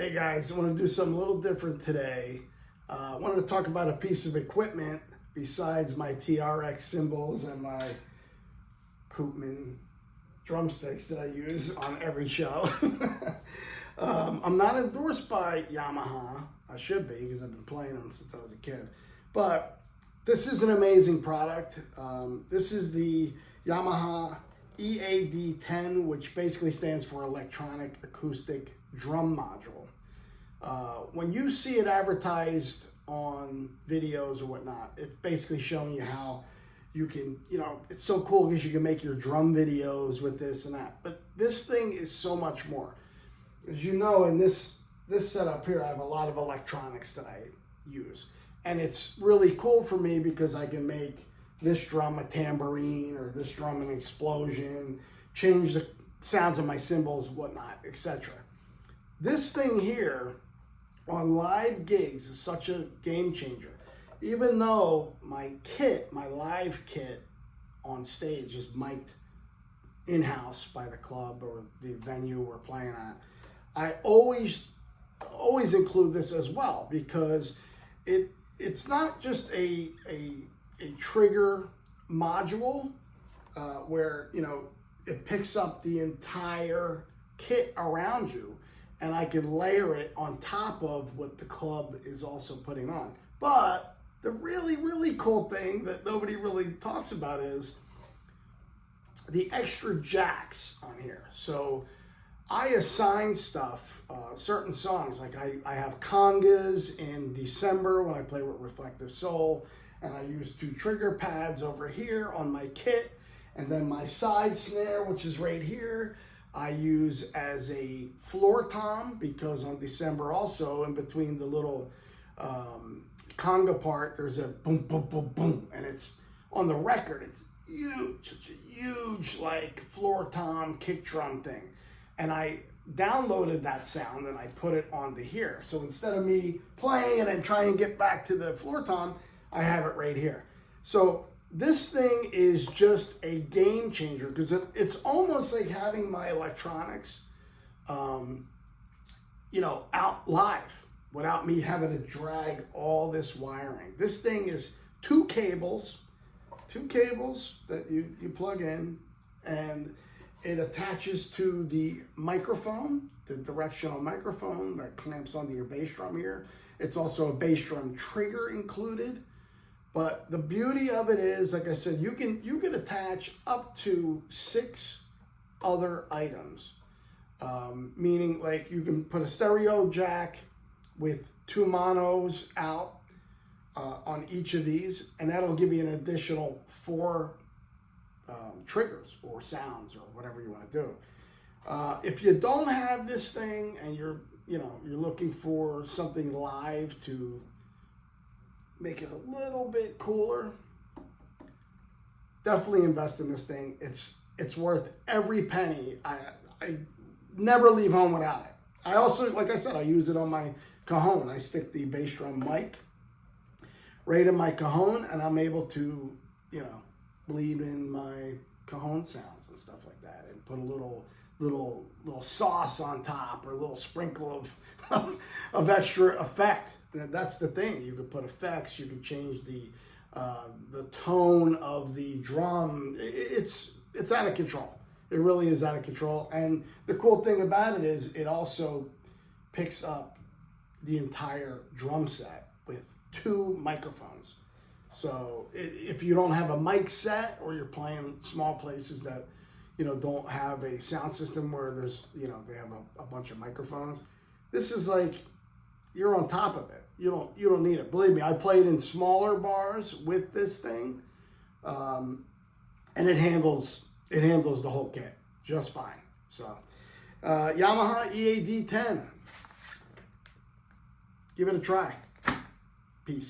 Hey guys, I want to do something a little different today. I wanted to talk about a piece of equipment besides my TRX cymbals and my Koopman drumsticks that I use on every show. I'm not endorsed by Yamaha. I should be because I've been playing them since I was a kid. But this is an amazing product. This is the Yamaha EAD 10, which basically stands for Electronic Acoustic Drum Module. When you see it advertised on videos or whatnot, it's basically showing you how you can, it's so cool because you can make your drum videos with this and that. But this thing is so much more. As you know, in this setup here, I have a lot of electronics that I use. And it's really cool for me because I can make this drum a tambourine or this drum an explosion, change the sounds of my cymbals, whatnot, etc. This thing here on live gigs is such a game changer. Even though my kit, my live kit on stage is mic'd in-house by the club or the venue we're playing at, I always include this as well because it's not just a trigger module where it picks up the entire kit around you, and I can layer it on top of what the club is also putting on. But the really cool thing that nobody really talks about is the extra jacks on here. So I assign stuff, certain songs, like I have congas in December when I play with Reflective Soul, and I use 2 trigger pads over here on my kit, and then my side snare, which is right here, I use as a floor tom because on December also, in between the little conga part, there's a boom, boom, boom, boom, and it's on the record, it's huge, such a huge like floor tom kick drum thing. And I downloaded that sound and I put it onto here. So instead of me playing and then trying to get back to the floor tom, I have it right here. So this thing is just a game changer because it's almost like having my electronics, out live without me having to drag all this wiring. This thing is two cables that you plug in, and it attaches to the microphone, the directional microphone that clamps onto your bass drum here. It's also a bass drum trigger included. But the beauty of it is, like I said, you can attach up to 6 other items. Meaning like you can put a stereo jack with 2 monos out on each of these, and that'll give you an additional 4 triggers or sounds or whatever you want to do. If you don't have this thing and you're looking for something live to make it a little bit cooler, definitely invest in this thing. It's worth every penny. I never leave home without it. I also, like I said, I use it on my cajon. I stick the bass drum mic right in my cajon, and I'm able to, bleed in my cajon sounds and stuff like that, and put a little sauce on top or a little sprinkle of extra effect. That's the thing. You could put effects. You could change the tone of the drum. It's out of control. It really is out of control. And the cool thing about it is it also picks up the entire drum set with 2 microphones. So if you don't have a mic set, or you're playing small places that don't have a sound system where there's they have a bunch of microphones, this is like you're on top of it. You don't need it. Believe me, I played in smaller bars with this thing, and it handles the whole kit just fine. So Yamaha EAD 10, give it a try. Peace.